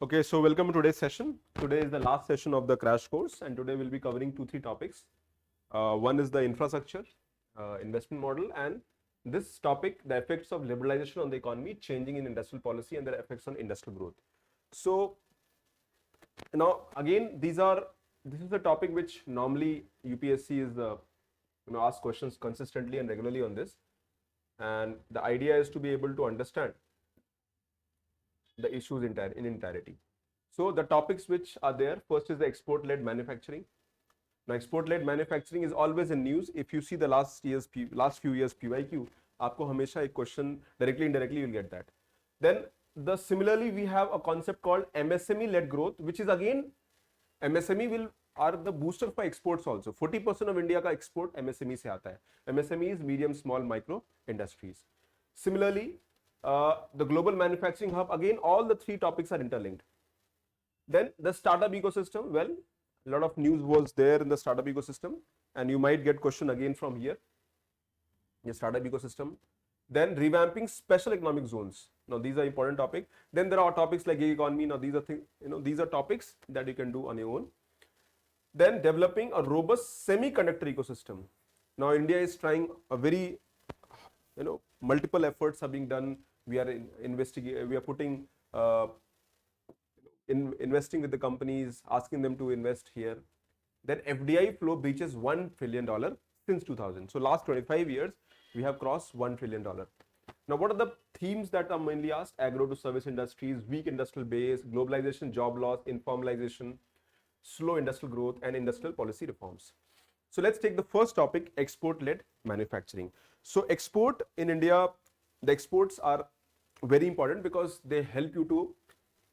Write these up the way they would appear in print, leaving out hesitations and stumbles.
Okay, so welcome to today's session. Today is the last session of the crash course, and today we'll be covering three topics. One is the infrastructure, investment model, and this topic, the effects of liberalization on the economy, changing in industrial policy, and their effects on industrial growth. So now again, this is a topic which normally UPSC is ask questions consistently and regularly on this, and the idea is to be able to understand the issues in entirety. So the topics which are there, first is the export-led manufacturing. Now, export-led manufacturing is always in news. If you see the last few years PYQ, आपको हमेशा एक question directly, indirectly you'll get that. Then similarly we have a concept called MSME-led growth, which is again MSME are the booster for exports also. 40% of India का export MSME से आता है. MSME is medium, small, micro industries. Similarly, the global manufacturing hub, again all the three topics are interlinked. Then the startup ecosystem, well, a lot of news was there in the startup ecosystem, and you might get question again from here, the startup ecosystem. Then revamping special economic zones. Now these are important topics. Then there are topics like gig economy. Now these are these are topics that you can do on your own. Then developing a robust semiconductor ecosystem. Now India is trying a very, multiple efforts are being done. We are we are putting investing with the companies, asking them to invest here. Then FDI flow breaches $1 trillion since 2000. So last 25 years, we have crossed $1 trillion. Now, what are the themes that are mainly asked? Agro to service industries, weak industrial base, globalization, job loss, informalization, slow industrial growth, and industrial policy reforms. So let's take the first topic, export-led manufacturing. So export in India, the exports are very important because they help you to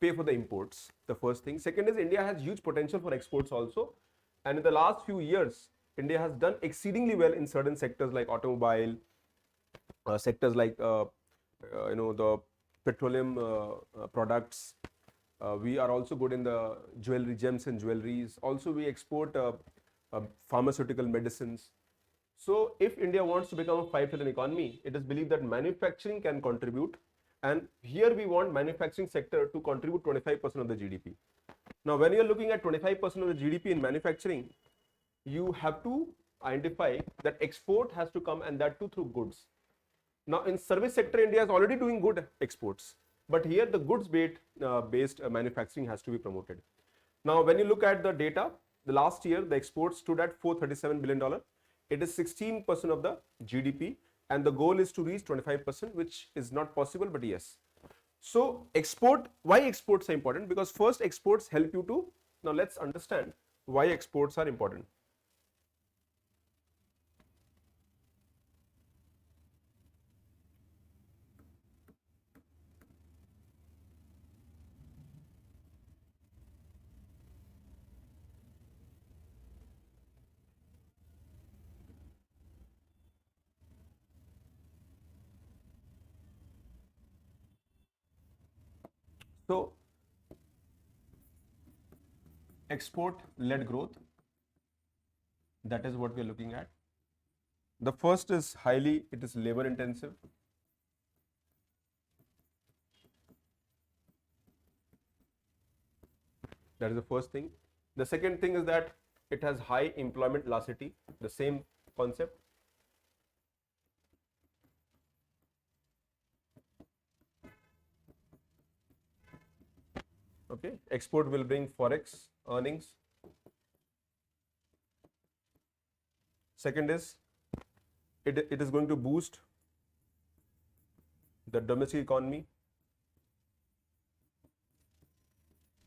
pay for the imports, the first thing. Second is India has huge potential for exports also, and in the last few years India has done exceedingly well in certain sectors like automobile, sectors like the petroleum products. We are also good in the jewelry, gems and jewelries. Also we export pharmaceutical medicines. So if India wants to become a 5 trillion economy, it is believed that manufacturing can contribute. And here we want manufacturing sector to contribute 25% of the GDP. Now, when you're looking at 25% of the GDP in manufacturing, you have to identify that export has to come, and that too through goods. Now, in service sector, India is already doing good exports, but here the goods based manufacturing has to be promoted. Now, when you look at the data, the last year the exports stood at $437 billion. It is 16% of the GDP. And the goal is to reach 25%, which is not possible, but yes. So why exports are important? Because first, exports help you to, now let's understand why exports are important. So export-led growth, that is what we are looking at. The first is it is labor intensive. That is the first thing. The second thing is that it has high employment elasticity, the same concept. Okay, export will bring forex earnings. Second is it is going to boost the domestic economy,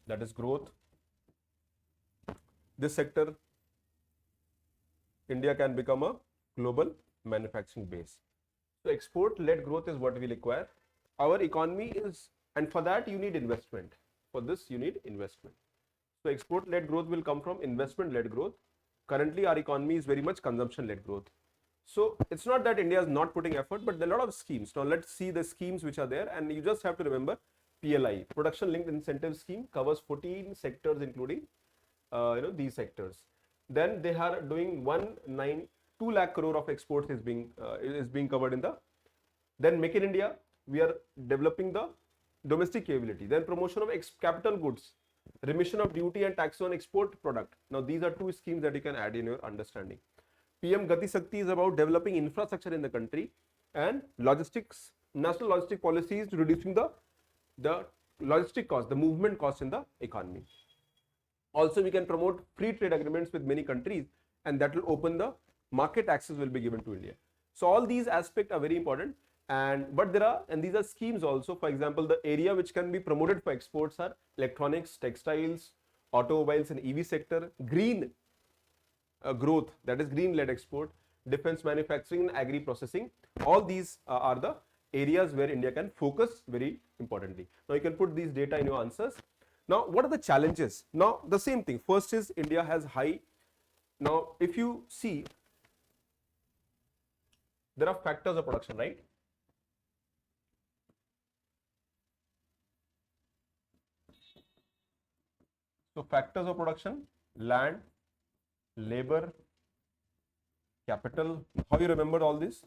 that is growth. This sector, India can become a global manufacturing base. So export-led growth is what we require. Our economy is, and for that you need investment. For this you need investment. So export-led growth will come from investment-led growth. Currently our economy is very much consumption-led growth. So it's not that India is not putting effort, but there are a lot of schemes. Now let's see the schemes which are there, and you just have to remember PLI, Production Linked Incentive Scheme, covers 14 sectors including these sectors. Then they are doing 2 lakh crore of exports is being covered in the. Then Make in India, we are developing the domestic capability. Then promotion of capital goods, remission of duty and tax on export product. Now these are two schemes that you can add in your understanding. PM Gati Shakti is about developing infrastructure in the country, and logistics, national logistic policies to reducing the logistic cost, the movement cost in the economy. Also, we can promote free trade agreements with many countries, and that will open the market access will be given to India. So all these aspects are very important, but these are schemes also. For example, the area which can be promoted for exports are electronics, textiles, automobiles and EV sector, green growth, that is green led export, defense manufacturing and agri processing. All these are the areas where India can focus very importantly. Now you can put these data in your answers. Now what are the challenges? Now the same thing. First is India has high. Now if you see, there are factors of production, right? So factors of production: land, labor, capital. How you remembered all this?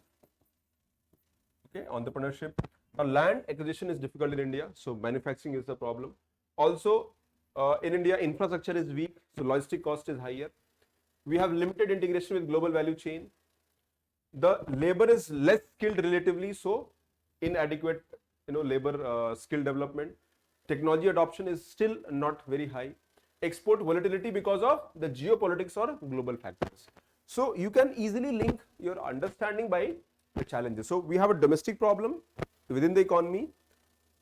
Okay, entrepreneurship. Now land acquisition is difficult in India, so manufacturing is the problem. Also in India, infrastructure is weak, so logistic cost is higher. We have limited integration with global value chain. The labor is less skilled relatively, so inadequate labor skill development. Technology adoption is still not very high. Export volatility because of the geopolitics or global factors. So you can easily link your understanding by the challenges. So we have a domestic problem within the economy,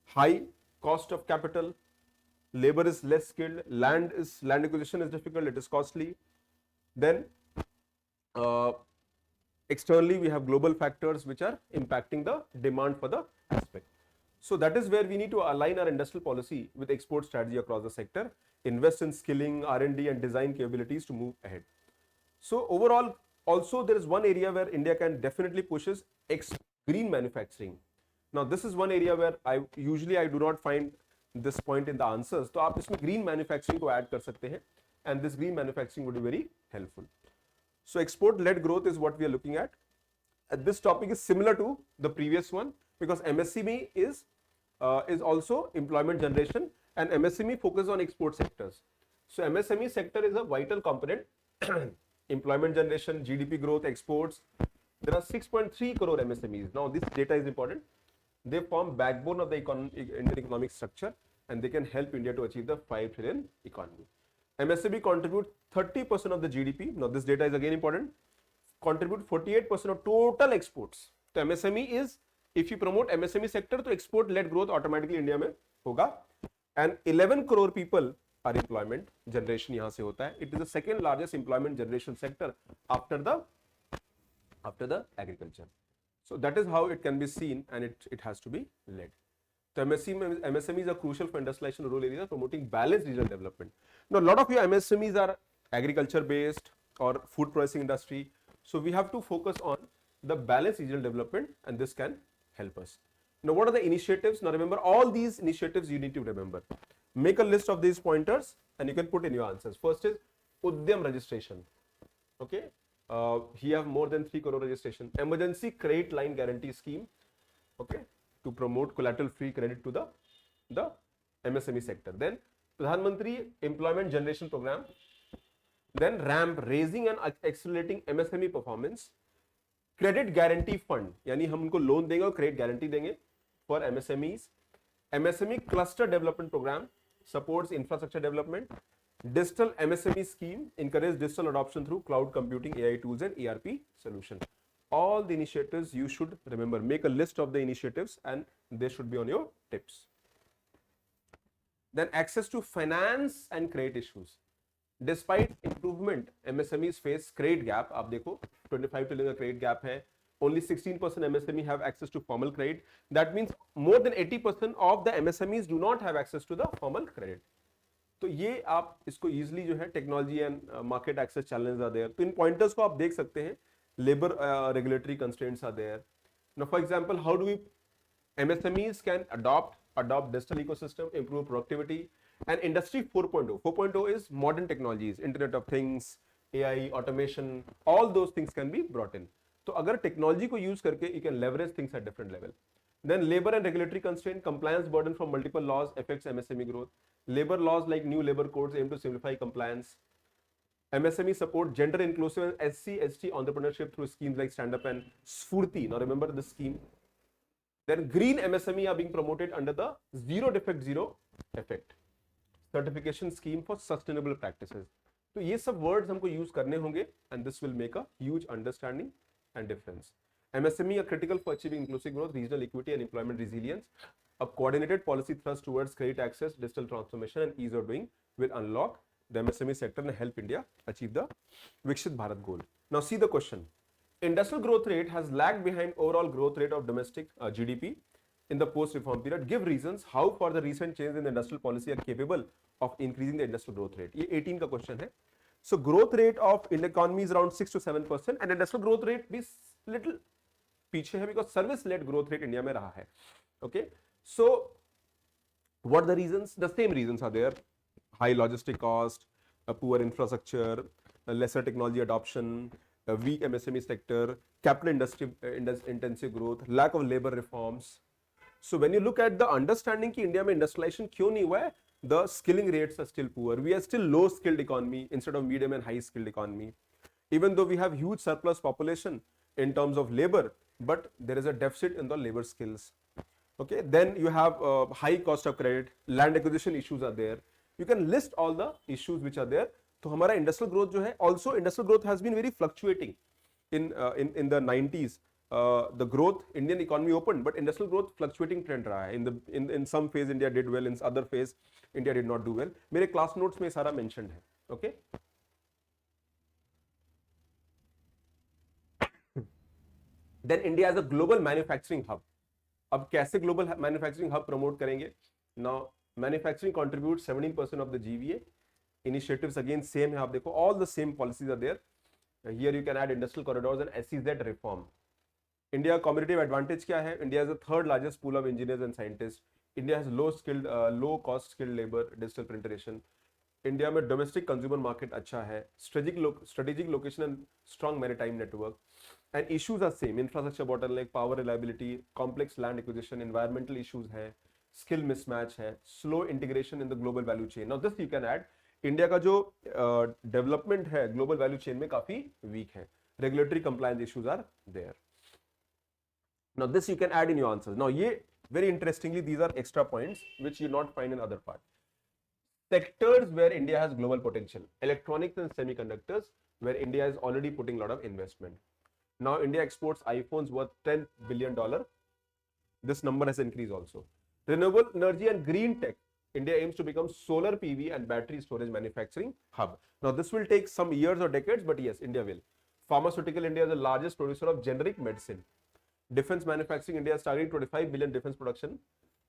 high cost of capital, labor is less skilled, land acquisition is difficult, it is costly. Then externally we have global factors which are impacting the demand for the aspect. So that is where we need to align our industrial policy with export strategy across the sector, invest in skilling, R&D and design capabilities to move ahead. So overall, also there is one area where India can definitely push is green manufacturing. Now this is one area where I do not find this point in the answers. So आप इसमें green manufacturing को add कर सकते हैं, and this green manufacturing would be very helpful. So export led growth is what we are looking at. This topic is similar to the previous one because MSME is also employment generation, and MSME focuses on export sectors. So MSME sector is a vital component. Employment generation, GDP growth, exports. There are 6.3 crore MSMEs. Now this data is important. They form backbone of the Indian economic structure, and they can help India to achieve the 5 trillion economy. MSME contribute 30% of the GDP. Now this data is again important. Contribute 48% of total exports. So MSME is, if you promote MSME sector, तो export led growth automatically India में होगा. And 11 crore people are employment generation यहाँ से होता है. It is the second largest employment generation sector after the agriculture. So that is how it can be seen, and it has to be led. So MSMEs are crucial for industrialization in rural areas, promoting balanced regional development. Now, a lot of your MSMEs are agriculture based or food processing industry. So we have to focus on the balanced regional development, and this can help us. Now, what are the initiatives? Now, remember all these initiatives you need to remember. Make a list of these pointers, and you can put in your answers. First is Udyam registration. Okay. He have more than 3 crore registration. Emergency credit line guarantee scheme. Okay. To promote collateral free credit to the MSME sector. Then Pradhan Mantri Employment Generation Program. Then RAMP, raising and accelerating MSME performance. Credit guarantee fund, यानी हम उनको loan देंगे और credit guarantee देंगे for MSMEs. MSME cluster development program supports infrastructure development. Digital MSME scheme encourages digital adoption through cloud computing, AI tools and ERP solution. All the initiatives you should remember. Make a list of the initiatives, and they should be on your tips. Then access to finance and credit issues. Despite improvement, MSMEs face credit gap. आप देखो 25 trillion का credit gap है. Only 16% MSME have access to formal credit. That means more than 80% of the MSMEs do not have access to the formal credit. तो ये आप इसको easily जो है technology and market access challenges are there. तो इन pointers को आप देख सकते हैं. Labor regulatory constraints are there. Now, for example, how do MSMEs can adopt digital ecosystem, improve productivity, and industry 4.0. 4.0 is modern technologies, Internet of Things, AI, automation, all those things can be brought in. So, अगर technology को use करके you can leverage things at different level. Then labor and regulatory constraint, compliance burden from multiple laws affects MSME growth. Labor laws like new labor codes aim to simplify compliance. MSME support gender inclusive and SC/ST entrepreneurship through schemes like Stand Up and Sfurti. Now remember this scheme. Then green MSME are being promoted under the zero defect zero effect certification scheme for sustainable practices. तो ये सब words हमको use करने होंगे and this will make a huge understanding and difference. MSME are critical for achieving inclusive growth, regional equity and employment resilience. A coordinated policy thrust towards credit access, digital transformation and ease of doing will unlock the MSME sector and help India achieve the Vikshit Bharat goal. Now see the question. Industrial growth rate has lagged behind overall growth rate of domestic GDP in the post-reform period. Give reasons how for the recent change in the industrial policy are capable of increasing the industrial growth rate. ये 18 का question है. So growth rate of Indian economy is around 6 to 7% and industrial growth rate भी little पीछे है because service-led growth rate India में रहा है. Okay. So what are the reasons? The same reasons are there. High logistic cost, a poor infrastructure, a lesser technology adoption, a weak MSME sector, capital industry intensive growth, lack of labor reforms. So when you look at the understanding कि India में industrialization क्यों नहीं हुआ है, the skilling rates are still poor. We are still low skilled economy instead of medium and high skilled economy. Even though we have huge surplus population in terms of labor, but there is a deficit in the labor skills. Okay, then you have high cost of credit, land acquisition issues are there. You can list all the issues which are there. तो हमारा industrial growth जो है, also industrial growth has been very fluctuating in the 90s. The growth Indian economy opened, but industrial growth fluctuating trend रहा है. In some phase India did well, in other phase India did not do well. मेरे class notes में सारा mentioned है. Okay. Then India as a global manufacturing hub. अब कैसे global manufacturing hub promote करेंगे? Now manufacturing contributes 17% of the GVA. Initiatives again same है, आप देखो all the same policies are there. Here you can add industrial corridors and SEZ reform. India competitive advantage क्या है? India is the third largest pool of engineers and scientists. India has low cost skilled labor, digital penetration. India में domestic consumer market अच्छा है. Strategic location and strong maritime network. And issues are same. Infrastructure bottleneck, power reliability, complex land acquisition, environmental issues है, skill mismatch है, slow integration in the global value chain. Now this you can add. India का जो development है global value chain में काफी weak है. Regulatory compliance issues are there. Now this you can add in your answers. Now ये very interestingly these are extra points which you not find in other part. Sectors where India has global potential: electronics and semiconductors, where India is already putting a lot of investment. Now India exports iPhones worth $10 billion. This number has increased also. Renewable energy and green tech. India aims to become solar PV and battery storage manufacturing hub. Now this will take some years or decades, but yes, India will. Pharmaceutical, India is the largest producer of generic medicine. Defense manufacturing, India is targeting 25 billion defense production,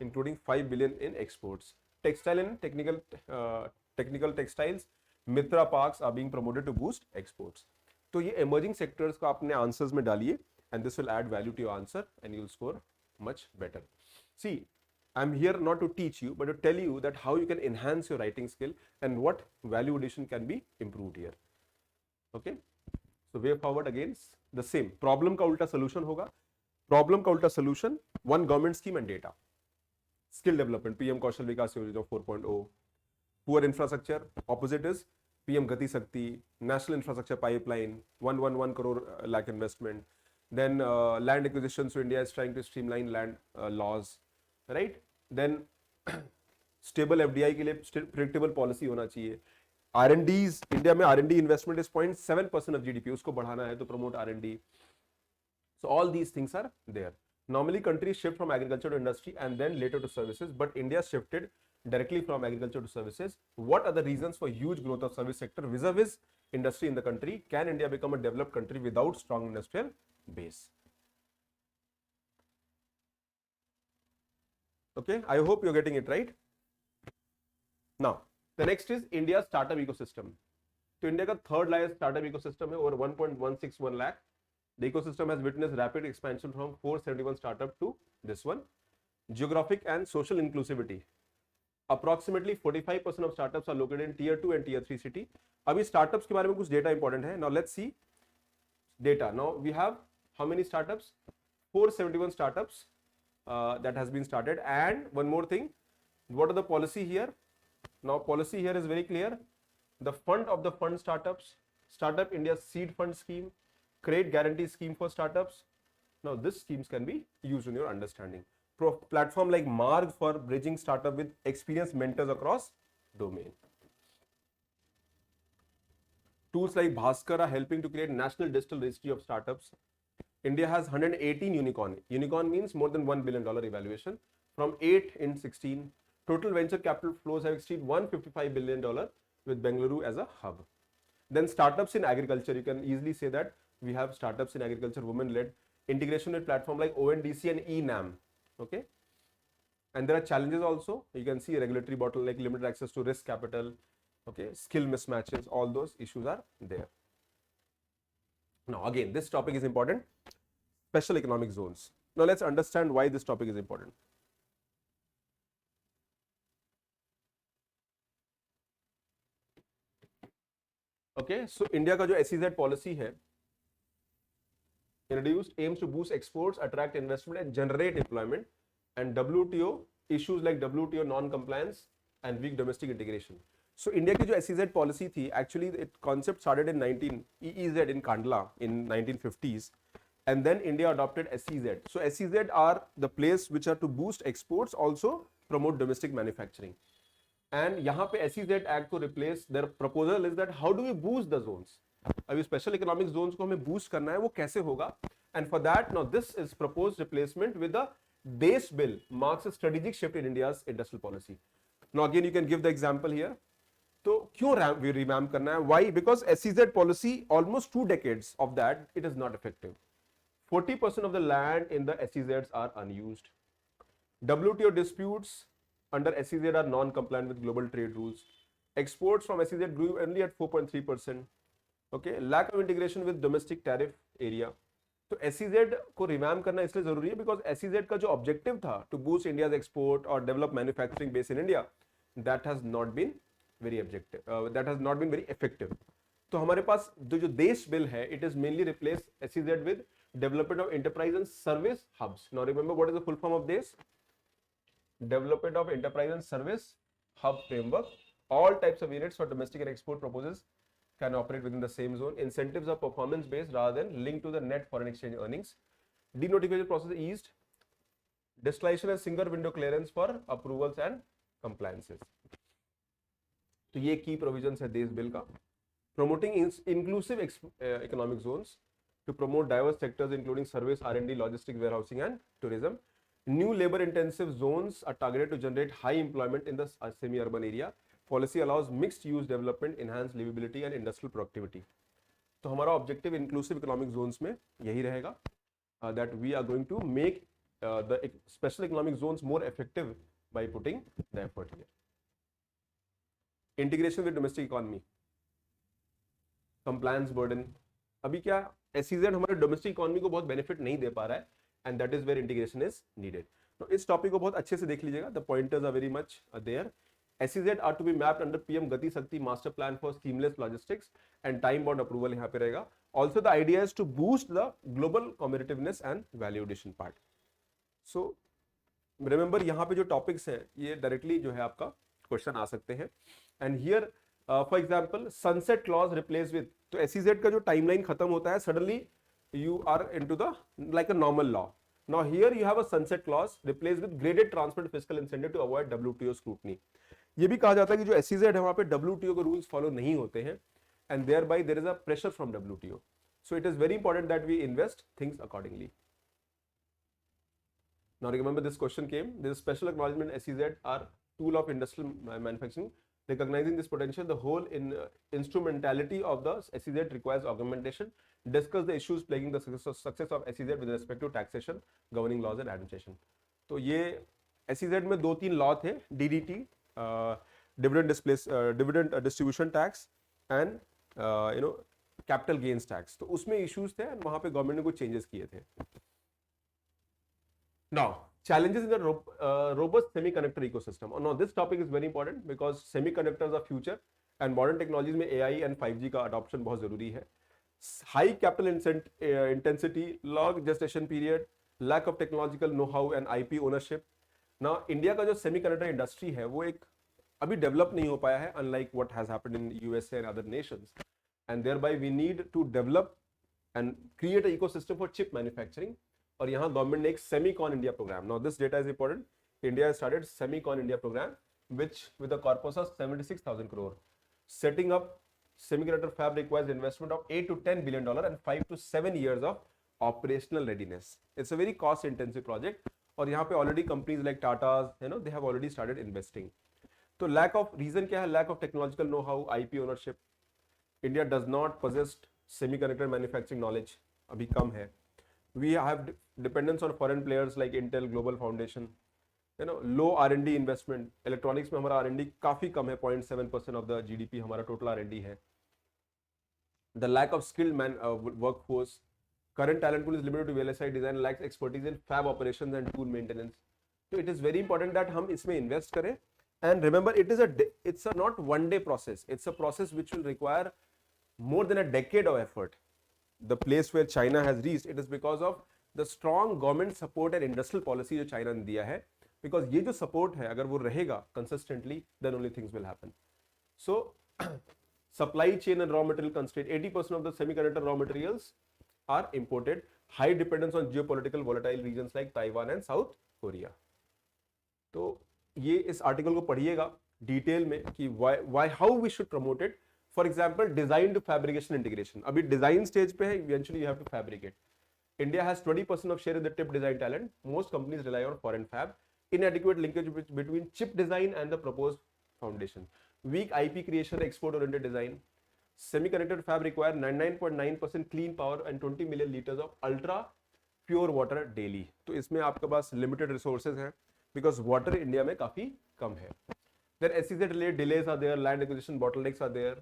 including 5 billion in exports. Textile and technical textiles, Mitra parks are being promoted to boost exports. तो ये emerging sectors को आपने answers में डालिए, and this will add value to your answer and you will score much better. See, I'm here not to teach you, but to tell you that how you can enhance your writing skill and what value addition can be improved here. Okay. So way forward again, the same. Problem का उल्टा solution होगा. Problem का उल्टा solution, one government scheme and data. Skill development, PM कौशल विकास योजना 4.0. Poor infrastructure, opposite is PM Gati Shakti, National Infrastructure Pipeline, 111 crore lakh investment. Then land acquisition, so India is trying to streamline land laws, right? Then stable FDI के लिए predictable policy होना चाहिए. R&Ds, India में R&D investment is 0.7% of GDP, उसको बढ़ाना है तो promote R&D. So all these things are there. Normally countries shift from agriculture to industry and then later to services, but India shifted directly from agriculture to services. What are the reasons for huge growth of service sector vis-a-vis industry in the country? Can India become a developed country without strong industrial base? Okay, I hope you're getting it right. Now, the next is India's startup ecosystem. So India का third largest startup ecosystem है, over 1.161 lakh. The ecosystem has witnessed rapid expansion from 471 startup to this one. Geographic and social inclusivity. Approximately 45% of startups are located in tier 2 and tier 3 city. अभी startups के बारे में कुछ data important है. Now let's see data. Now we have how many startups? 471 startups that has been started. And one more thing, what are the policy here? Now policy here is very clear. The fund of the fund startups, Startup India Seed Fund Scheme, Credit Guarantee Scheme for startups. Now these schemes can be used in your understanding. Platform like Marg for bridging startup with experienced mentors across domain. Tools like Bhaskar are helping to create national digital registry of startups. India has 118 unicorn. Unicorn means more than $1 billion evaluation from 8 in 16. Total venture capital flows have exceeded $155 billion with Bengaluru as a hub. Then startups in agriculture, you can easily say that we have startups in agriculture, women-led, integration with platform like ONDC and eNAM. Okay. And there are challenges also. You can see regulatory bottleneck, limited access to risk capital, okay, skill mismatches, all those issues are there. Now again, this topic is important. Special economic zones. Now let's understand why this topic is important. Okay, so India का जो SEZ policy है, introduced aims to boost exports, attract investment and generate employment, and WTO issues like WTO non-compliance and weak domestic integration. So India की जो SEZ policy थी, actually it concept started in EEZ in Kandla in 1950s, and then India adopted SEZ. So SEZ are the place which are to boost exports, also promote domestic manufacturing. And यहाँ पे SEZ Act को replace, their proposal is that how do we boost the zones? अभी special economic zones को हमें boost करना है, वो कैसे होगा? And for that, now this is proposed replacement with the base bill marks a strategic shift in India's industrial policy. Now again you can give the example here. तो क्यों revamp करना है? Why? Because SEZ policy, almost 2 decades of that, it is not effective. 40% of the land in the SEZs are unused. WTO disputes under SEZ are non-compliant with global trade rules. Exports from SEZ grew only at 4.3%. Okay, lack of integration with domestic tariff area. तो SEZ को revamp करना इसलिए जरूरी है because SEZ का जो objective था to boost India's export or develop manufacturing base in India, that has not been very effective. तो हमारे पास जो देश बिल है, it is mainly replace SEZ with development of enterprise and service hubs. Now remember, what is the full form of this? Development of enterprise and service hub framework. All types of units for domestic and export purposes can operate within the same zone. Incentives are performance based rather than linked to the net foreign exchange earnings. Denotification process eased. Distillation and single window clearance for approvals and compliances. तो ये key provisions है देश bill का. Promoting inclusive economic zones to promote diverse sectors including service, R&D, logistics, warehousing and tourism. New labor intensive zones are targeted to generate high employment in the semi-urban area. Policy allows mixed use development, enhanced livability and industrial productivity. तो हमारा objective inclusive economic zones में यही रहेगा, that we are going to make the special economic zones more effective by putting the effort here. Integration with domestic economy, compliance burden. अभी क्या SEZ हमारे domestic economy को बहुत benefit नहीं दे पा रहा है, and that is where integration is needed. तो इस टॉपिक को बहुत अच्छे से देख लीजिएगा. The pointers are very much there. SEZ are to be mapped under PM Gati Shakti master plan for seamless logistics and time bound approval यहाँ पे रहेगा. Also the idea is to boost the global competitiveness and value addition part. So remember यहाँ पे जो topics हैं ये directly जो है आपका question आ सकते हैं. And here for example sunset clause replaced with, तो SEZ का जो timeline खत्म होता है, suddenly you are into the like a normal law. Now here you have a sunset clause replaced with graded transparent fiscal incentive to avoid WTO scrutiny. ये भी कहा जाता है कि जो SEZ है वहां पे WTO के रूल्स फॉलो नहीं होते हैं, and thereby there is a pressure from WTO. So it is very important that we invest things accordingly. Now remember this question came. There is special acknowledgement SEZ are tool of industrial manufacturing. Recognizing this potential, the whole instrumentality of the SEZ requires augmentation. Discuss the issues plaguing the success of SEZ with respect to taxation, governing laws and administration. तो ये SEZ में 2-3 law थे, DDT, dividend distribution tax and capital gains tax. तो उसमें issues थे and वहाँ पे government ने कुछ changes किए थे. Now challenges in the robust semiconductor ecosystem. Now this topic is very important because semiconductors are future and modern technologies में AI and 5G का adoption बहुत जरूरी है. High capital intensity, long gestation period, lack of technological know-how and IP ownership. Now India का जो semiconductor industry है वो एक अभी डेवलप नहीं हो पाया है, unlike what has happened in USA and other nations, and thereby we need to develop and create a ecosystem for chip manufacturing. और यहाँ गवर्नमेंट ने एक Semicon India program, now this data is important, India started Semicon India program which with a corpus of 76,000 crore. Setting up semiconductor fab requires investment of 8 to 10 billion dollar and 5 to 7 years of operational readiness. It's a very cost intensive project. और यहाँ पे already companies like Tata's, they have already started investing. तो lack of reason क्या है? Lack of technological know-how, IP ownership. India does not possess semiconductor manufacturing knowledge. अभी कम है. We have dependence on foreign players like Intel, Global Foundation. Low R&D investment. Electronics में हमारा R&D काफी कम है, 0.7% of the GDP हमारा total R&D है. The lack of skilled man workforce. Current talent pool is limited to VLSI design, lacks expertise in fab operations and tool maintenance. तो it is very important that हम इसमें invest करें. And remember it's a not one day process, it's a process which will require more than a decade of effort. The place where China has reached, it is because of the strong government support and industrial policy जो China ने दिया है. Because ये जो support है अगर वो रहेगा consistently, then only things will happen. So supply chain and raw material constraint. 80% of the semiconductor raw materials are imported. High dependence on geopolitical volatile regions like Taiwan and South Korea. तो ये इस article को पढ़िएगा detail में कि why how we should promote it. For example, design to fabrication integration. अभी design stage पे है, eventually you have to fabricate. India has 20% of share in the chip design talent. Most companies rely on foreign fab. Inadequate linkage between chip design and the proposed foundation. Weak IP creation, export-oriented design. Semiconductor fab require 99.9% clean power and 20 million liters of ultra pure water daily. तो इसमें आपके पास limited resources हैं because water India में काफी कम है. Then SEZ related delays are there, land acquisition bottlenecks are there.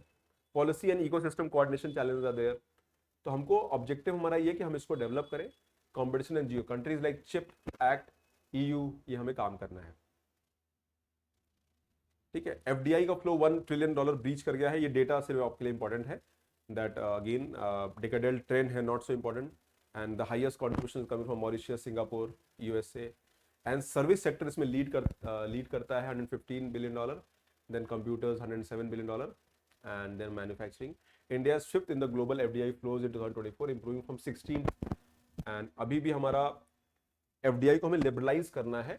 Policy and ecosystem coordination challenges are there. तो हमको ऑब्जेक्टिव हमारा ये कि हम इसको डेवलप करें. Competition and Jio countries like chip act, EU, ये हमें काम करना है. ठीक है. FDI का फ्लो $1 ट्रिलियन ब्रीच कर गया है. ये डेटा सिर्फ आपके लिए इंपॉर्टेंट है. दैट अगेन डिकेडल ट्रेंड है, not so important. And the highest contribution coming from Mauritius, Singapore, USA. एंड सर्विस सेक्टर इसमें लीड करता है, $115 billion. Then computers $107 billion. And then manufacturing. India is fifth in the global FDI flows in 2024, improving from 16th. And अभी भी हमारा FDI को हमें liberalize करना है,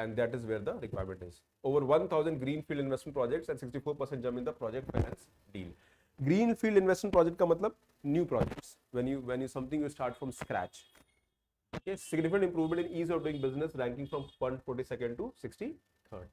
and that is where the requirement is. Over 1,000 greenfield investment projects and 64% jump in the project finance deal. Greenfield investment project का मतलब new projects. When you something you start from scratch. Okay, significant improvement in ease of doing business, ranking from 142nd to 63rd.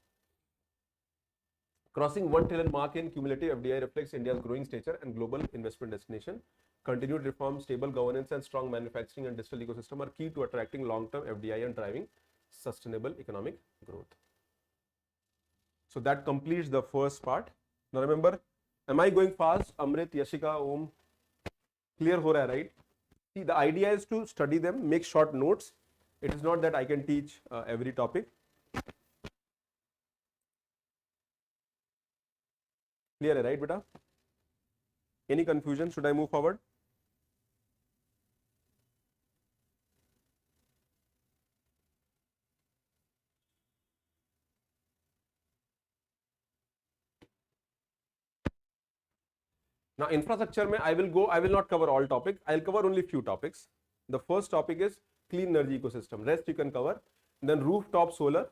Crossing 1 trillion mark in cumulative FDI reflects India's growing stature and global investment destination. Continued reform, stable governance, and strong manufacturing and digital ecosystem are key to attracting long-term FDI and driving sustainable economic growth. So that completes the first part. Now remember, am I going fast? Amrit, Yashika, Om, clear ho raha hai, right? See, the idea is to study them, make short notes. It is not that I can teach every topic. Clear, right, beta? Any confusion? Should I move forward? Now, infrastructure mein I will not cover all topics. I'll cover only few topics. The first topic is clean energy ecosystem. Rest you can cover. Then rooftop solar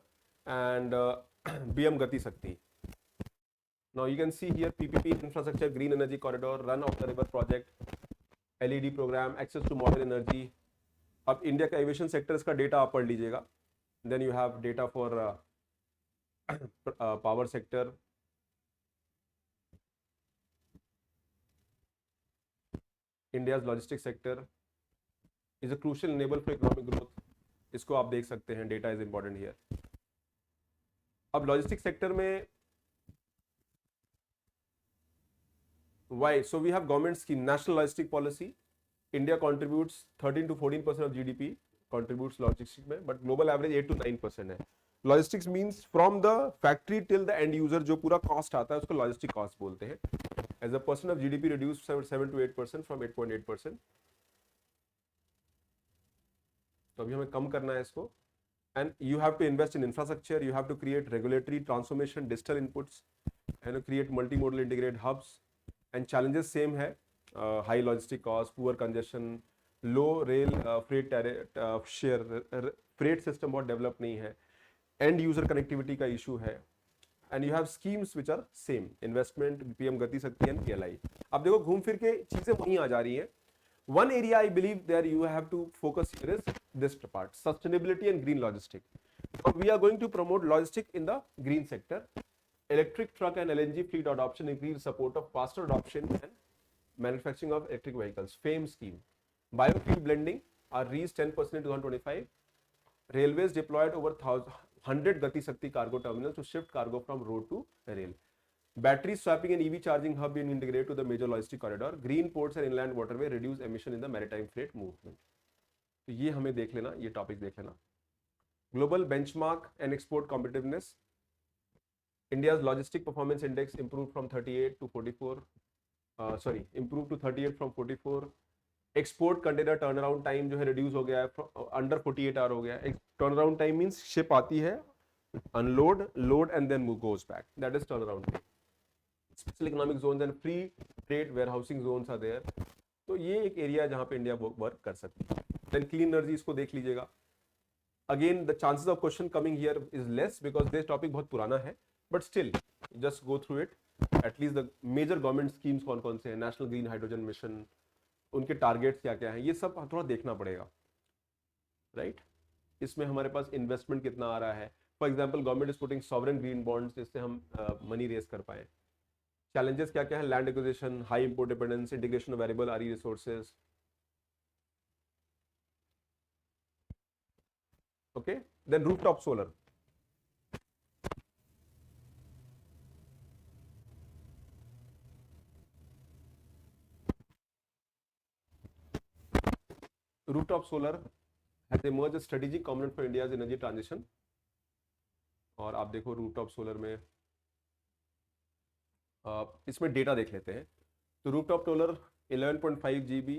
and BM Gati Shakti. Now you can see here PPP infrastructure, green energy corridor, run of the river project, LED program, access to modern energy. अब India का aviation sector का data आप पढ़ लीजिएगा. Then you have data for power sector. India's logistics sector is a crucial enabler for economic growth. इसको आप देख सकते हैं. Data is important here. अब logistics sector में why? So we have government scheme, national logistic policy. India contributes 13 to 14% of GDP contributes logistics में, but global average 8 to 9% है. Logistics means from the factory till the end user जो पूरा cost आता है उसको logistic cost बोलते हैं. As a percent of GDP reduced 7 to 8% from 8.8%. तो अभी हमें कम करना है इसको. And you have to invest in infrastructure, you have to create regulatory transformation, digital inputs, and create multimodal integrated hubs. And challenges same है, high logistic cost, poor congestion, low rail freight share, freight system बहुत develop नहीं है, end user connectivity का issue है. And you have schemes which are same, investment, PM Gati शक्ति and PLI. अब देखो घूम फिर के चीजें वहीं आ जा रही हैं. One area I believe there you have to focus here is this part, sustainability and green logistics. So we are going to promote logistics in the green sector. Electric truck and LNG fleet adoption increase support of faster adoption and manufacturing of electric vehicles. FAME scheme. Biofuel blending are reached 10% in 2025. Railways deployed over 100 Gati Shakti cargo terminals to shift cargo from road to rail. Battery swapping and EV charging hub being integrated to the major logistic corridor. Green ports and inland waterway reduce emission in the maritime freight movement. तो ये हमें देख लेना, ये topic देख लेना. Global benchmark and export competitiveness. India's logistic performance index improved from 38 to 44. Improved to 38 from 44. Export container turnaround time जो है reduce हो गया है, under 48 hour हो गया है. Turnaround time means ship आती है, unload, load and then goes back. That is turnaround time. Special economic zones and free trade warehousing zones are there. तो ये एक एरिया जहां पे इंडिया वर्क कर सकती है. देन क्लीन एनर्जी, इसको देख लीजिएगा. Again the chances of question coming here is less because this topic बहुत पुराना है, but still just go through it. At least the major government schemes कौन कौन से हैं, नेशनल ग्रीन हाइड्रोजन मिशन, उनके टारगेट्स क्या क्या हैं, ये सब थोड़ा देखना पड़ेगा, राइट. इसमें हमारे पास इन्वेस्टमेंट कितना आ रहा है. For example government is putting sovereign green bonds, जिससे हम मनी रेज कर पाए. चैलेंजेस क्या क्या है, land acquisition, high import dependence, integration of variable RE resources. Okay, then rooftop solar. Rooftop solar has emerged a strategic component for India's energy transition. और आप देखो रूफटॉप सोलर में इसमें डेटा देख लेते हैं. तो रूफटॉप सोलर 11.5 GB,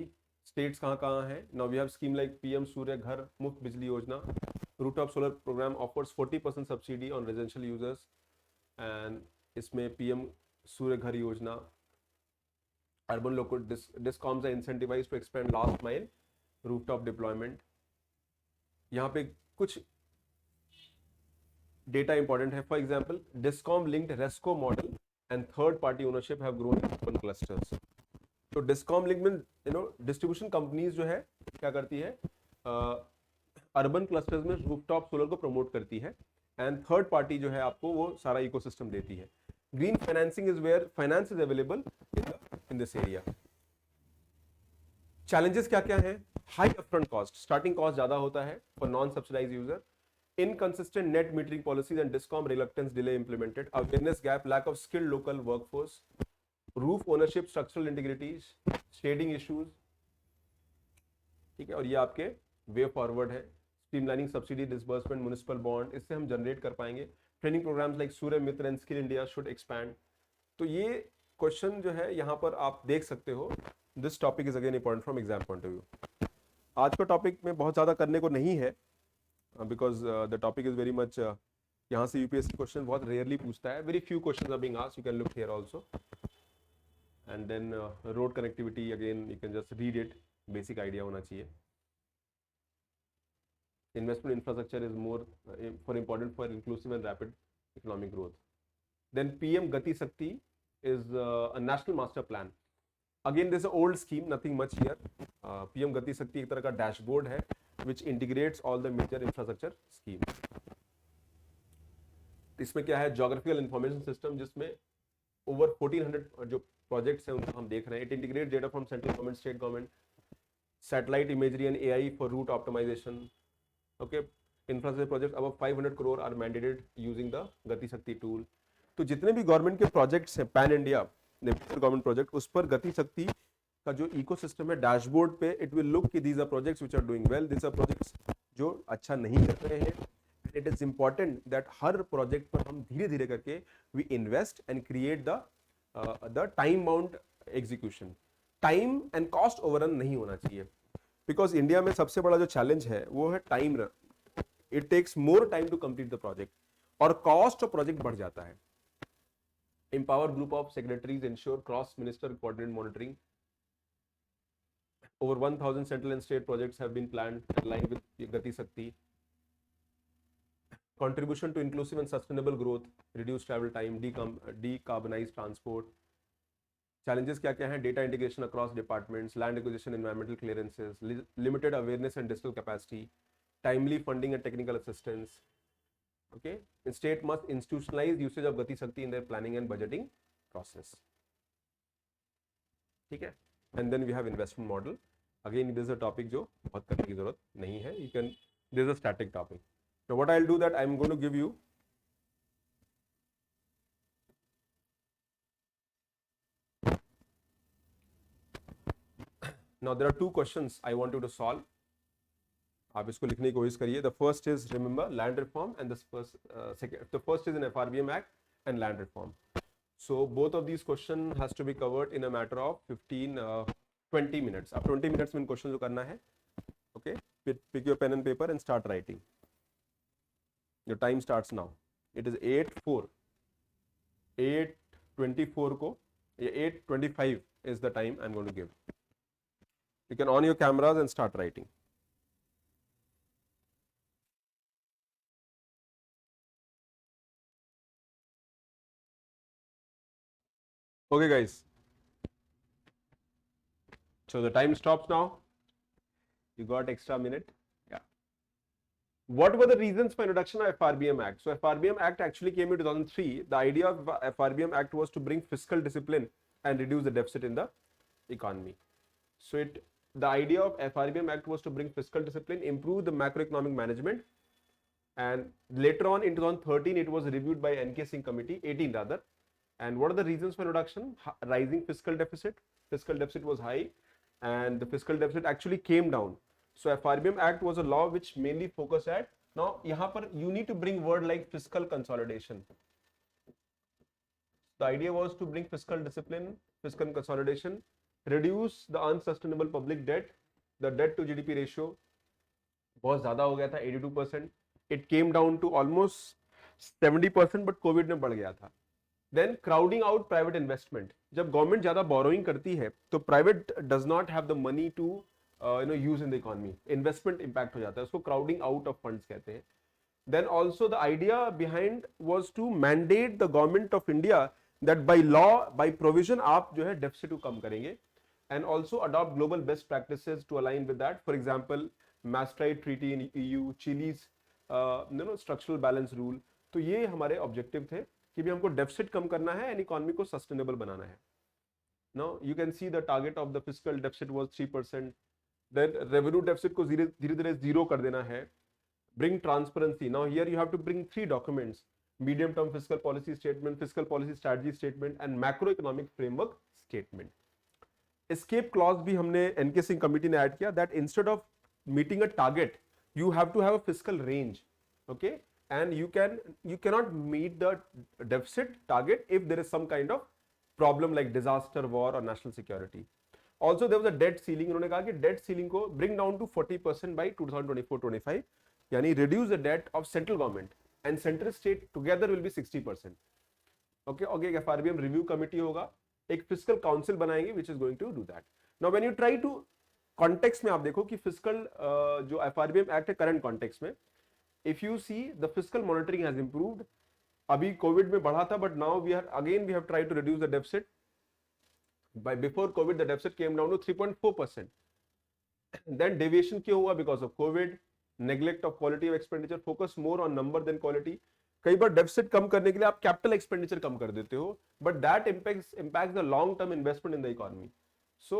स्टेट्स कहाँ कहाँ हैं. Now we have scheme like PM Surya Ghar Muft Bijli Yojana. Rooftop solar programme offers 40% subsidy on residential users. And इसमें PM Surya Ghar Yojana, urban local discoms are incentivised to expand last mile rooftop deployment. यहाँ पे कुछ data important है. For example discom linked RESCO model and third party ownership have grown in urban clusters. तो discom link में distribution companies जो है क्या करती है, अर्बन क्लस्टर्स में रूफटॉप सोलर को प्रमोट करती है, एंड थर्ड पार्टी जो है आपको वो सारा इकोसिस्टम देती है. Green financing is where finance is available in this area. Challenges क्या क्या है, high upfront cost, starting cost ज्यादा होता है for non subsidise user. Inconsistent net metering policies and discom reluctance delay implemented. Awareness gap, lack of skilled local workforce. Roof ownership, structural integrity, shading issues. ठीक है, और ये आपके way forward है. Streamlining subsidy disbursement, municipal bond, इससे हम generate कर पाएंगे. Training programmes like Surya Mitra and skill India should expand. तो ये क्वेश्चन जो है यहाँ पर आप देख सकते हो. This topic is again important from exam point of view. आज का टॉपिक में बहुत ज्यादा करने को नहीं है, because the topic is very much यहाँ से UPSC क्वेश्चन बहुत रेयरली पूछता है. Very few questions are being asked, you can look here also. And then road connectivity, again you can just read it, basic idea होना चाहिए. Investment infrastructure is more for important for inclusive and rapid economic growth. Then PM Gati Shakti is a national master plan. Again this old scheme, nothing much here. PM Gati शक्ति एक तरह का dashboard है which integrates all the major infrastructure schemes. इसमें क्या है, geographical information system, जिसमें over 1400 जो projects हैं उनको हम देख रहे हैं. It integrates data from central government, state government, satellite imagery and AI for route optimization. Okay, infrastructure projects above 500 crore are mandated using the गति शक्ति tool. तो जितने भी गवर्नमेंट के प्रोजेक्ट्स हैं पैन इंडिया गवर्नमेंट प्रोजेक्ट, उस पर गति शक्ति का जो इकोसिस्टम है डैशबोर्ड पे इट विल लुक कि these are projects which are doing well, these are projects जो अच्छा नहीं कर रहे हैं. इट इज इंपॉर्टेंट दैट हर प्रोजेक्ट पर हम धीरे धीरे करके we invest and create the time bound execution. Time and cost overrun नहीं होना चाहिए. बिकॉज इंडिया में सबसे बड़ा जो चैलेंज है वो है time. It takes more time to complete the project और कॉस्ट ऑफ प्रोजेक्ट बढ़ जाता है. Empower group of secretaries ensure cross-minister coordinated monitoring. Over 1,000 central and state projects have been planned aligned with Gati Shakti. Contribution to inclusive and sustainable growth, reduce travel time, decarbonize transport. Challenges क्या क्या हैं? Data integration across departments, land acquisition, environmental clearances, limited awareness and digital capacity, timely funding and technical assistance. Okay, and state must institutionalize usage of Gati Shakti in their planning and budgeting process. ठीक है, and then we have investment model. Again, this is a topic जो बहुत करने की जरूरत नहीं है. You can, this is a static topic. Now what I'll do that I'm going to give you now there are two questions I want you to solve. आप इसको लिखने की कोशिश करिए. The first is remember land reform and the first is an FRBM Act and land reform. So both of these questions has to be covered in a matter of 20 minutes. अब 20 minutes में इन question जो करना है. Okay, pick your pen and paper and start writing. Your time starts now. It is 8:24 को 8:25 is the time I'm going to give. You can on your cameras and start writing. Okay guys, so the time stops now. You got extra minute. Yeah. What were the reasons for introduction of FRBM Act? So FRBM Act actually came in 2003. The idea of FRBM Act was to bring fiscal discipline and reduce the deficit in the economy. So the idea of FRBM Act was to bring fiscal discipline, improve the macroeconomic management, and later on in 2013 it was reviewed by NK Singh committee, 18 rather. And what are the reasons for introduction? Rising fiscal deficit. Fiscal deficit was high and the fiscal deficit actually came down. So FRBM Act was a law which mainly focused at, now यहाँ पर you need to bring word like fiscal consolidation. The idea was to bring fiscal discipline, fiscal consolidation, reduce the unsustainable public debt. The debt to GDP ratio बहुत ज़्यादा हो गया था 82%. It came down to almost 70%, but COVID में बढ़ गया था. Then crowding out private investment. जब गवर्नमेंट ज्यादा बोरोइंग करती है तो private does not have the money to use in the economy. Investment impact हो जाता है, उसको क्राउडिंग आउट ऑफ फंड्स कहते हैं. Then also the idea behind was to mandate the government of India that by law, by provision, आप जो है deficit को कम करेंगे, and also adopt global best practices to align with that. For example, Maastricht Treaty in EU, Chile's structural balance rule. तो ये हमारे objective थे कि भी हमको डेफिसिट कम करना है एंड इकोनॉमी को सस्टेनेबल बनाना है. Now you can see the target of the fiscal deficit was 3%. देन रेवेन्यू डेफिसिट को धीरे धीरे जीरो कर देना है. Bring transparency. Now here you have to bring 3 documents: medium term fiscal policy statement, fiscal policy strategy statement and macro economic framework statement. Escape clause भी हमने N K Singh committee ने ऐड किया, that instead of meeting a target you have to have a fiscal range. Okay, and you cannot meet the deficit target if there is some kind of problem like disaster, war or national security. Also there was a debt ceiling. उन्होंने कहा कि debt ceiling को bring down to 40% by 2024-25, यानी reduce the debt of central government and central state together will be 60%. Okay, FRBM review committee होगा, एक fiscal council बनाएंगे which is going to do that. Now when you try to context में आप देखो कि fiscal जो FRBM act है current context में, if you see the fiscal monitoring has improved. अभी कोविड में बढ़ा था, but now we have tried to reduce the deficit. By before COVID the deficit came down to 3.4%. Then deviation क्यों हुआ? Because of COVID, neglect of quality of expenditure, focus more on number than quality. कई बार deficit कम करने के लिए आप capital expenditure कम कर देते हो, but that impacts the long term investment in the economy. So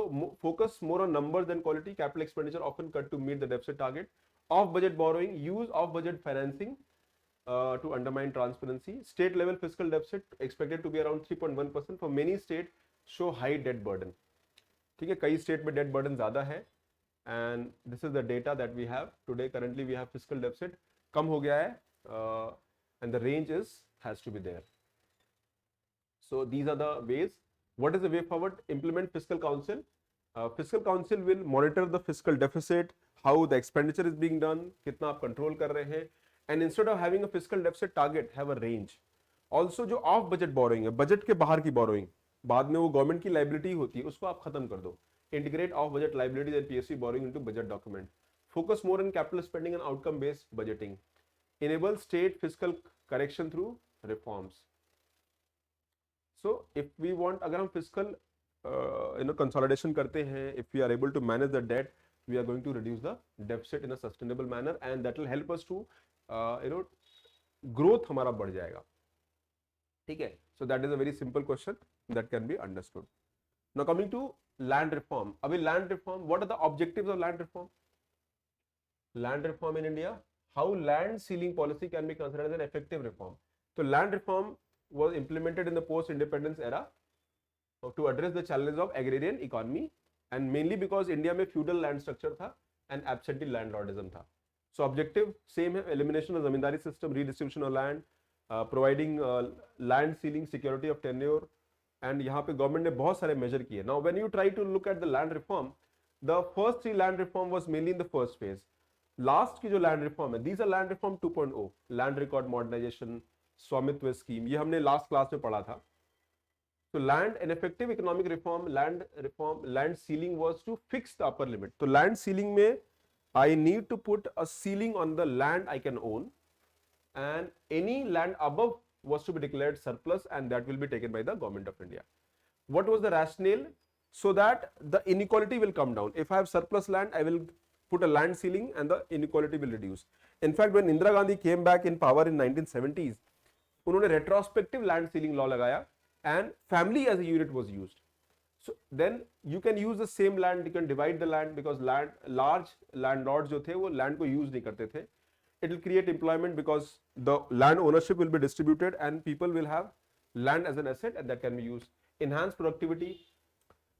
focus more on numbers than quality. Capital expenditure often cut to meet the deficit target. Off budget borrowing, use off budget financing to undermine transparency. State level fiscal deficit expected to be around 3.1%. for many states show high debt burden. ठीक है, कई state में date burden ज्यादा है and this is the data that we have today. Currently we have fiscal deficit कम हो गया है and the range has to be there. So these are the ways. What is the way forward? Implement fiscal council Fiscal Council will monitor the fiscal deficit, how the expenditure is being done, कितना आप control कर रहे हैं, and instead of having a fiscal deficit target, have a range. Also जो of budget borrowing है, budget के बाहर की बोरोइंग, बाद में वो गवर्नमेंट की लाइबिलिटी होती है, उसको आप खत्म कर दो. Integrate off budget liabilities and PSC borrowing into budget document. Focus more on capital spending and outcome based budgeting. Enable state fiscal correction through reforms. So if we want, अगर हम fiscal consolidation करते हैं, if we are able to manage the debt, we are going to reduce the deficit in a sustainable manner, and that will help us to growth हमारा बढ़ जाएगा. ठीक है. So that is a very simple question that can be understood. Now coming to land reform. अभी land reform, what are the objectives of land reform? Land reform in India, how land ceiling policy can be considered as an effective reform. So land reform was implemented in the post-independence era to address the challenges of agrarian economy, and mainly because India में feudal land structure था and absentee landlordism था. So objective same है, elimination of zamindari system, redistribution of land, providing land ceiling, security of tenure, and यहाँ पे government ने बहुत सारे major किए. Now when you try to look at the land reform, the first three land reform was mainly in the first phase. Last की जो land reform है, these are land reform 2.0, land record modernization, स्वामित्व scheme, ये हमने last class में पढ़ा था. So land and effective economic reform, land ceiling was to fix the upper limit. So land ceiling में I need to put a ceiling on the land I can own, and any land above was to be declared surplus, and that will be taken by the government of India. What was the rationale? So that the inequality will come down. If I have surplus land, I will put a land ceiling and the inequality will reduce. In fact, when Indira Gandhi came back in power in 1970s, उन्होंने retrospective land ceiling law लगाया, and family as a unit was used. So then you can use the same land, you can divide the land, because large landlords जो थे वो land को use नहीं करते थे. It will create employment because the land ownership will be distributed and people will have land as an asset, and that can be used. Enhance productivity,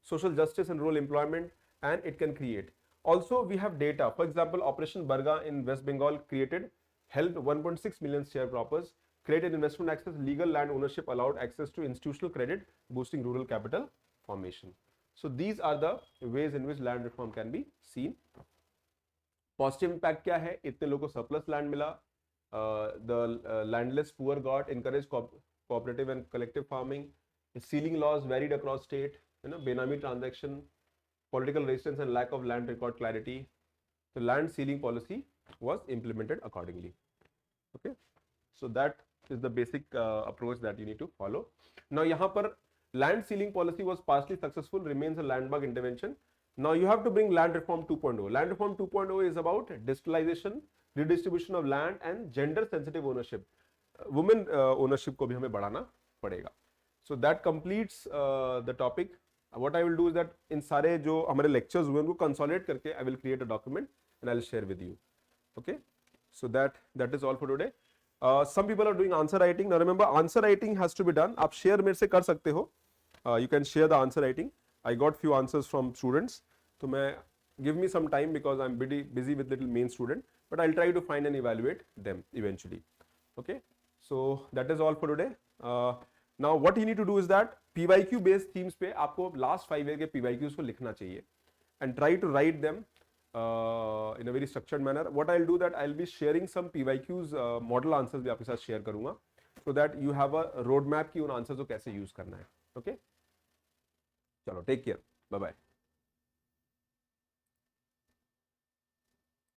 social justice and rural employment, and it can create. Also we have data. For example, Operation Barga in West Bengal helped 1.6 million sharecroppers, created investment access, legal land ownership, allowed access to institutional credit, boosting rural capital formation. So these are the ways in which land reform can be seen. Positive impact क्या है? इतने लोगों को surplus land मिला, the landless poor got encouraged cooperative and collective farming, ceiling laws varied across state, benami transaction, political resistance and lack of land record clarity. The land ceiling policy was implemented accordingly. Okay, so that is the basic approach that you need to follow. Now यहाँ पर land ceiling policy was partially successful, remains a landmark intervention. Now you have to bring land reform 2.0. Land reform 2.0 is about digitalization, redistribution of land and gender sensitive ownership. Women ownership को भी हमें बढ़ाना पड़ेगा. So that completes the topic. What I will do is that इन सारे जो हमारे lectures हुए उनको consolidate करके I will create a document and I will share with you. Okay. So that is all for today. Some people are doing answer writing. Now remember, answer writing has to be done. आप share मेरे से कर सकते हो. You can share the answer writing. I got few answers from students. तो मैं give me some time because I'm busy with little main student, but I'll try to find and evaluate them eventually. Okay. So that is all for today. Now what you need to do is that PYQ based themes पे आपको last 5 year के PYQs को लिखना चाहिए and try to write them in a very structured manner. What I'll do that I'll be sharing some PYQs model answers भी आपके साथ share करूँगा, so that you have a roadmap कि उन answers को कैसे use करना है. Okay. चलो, take care. Bye bye.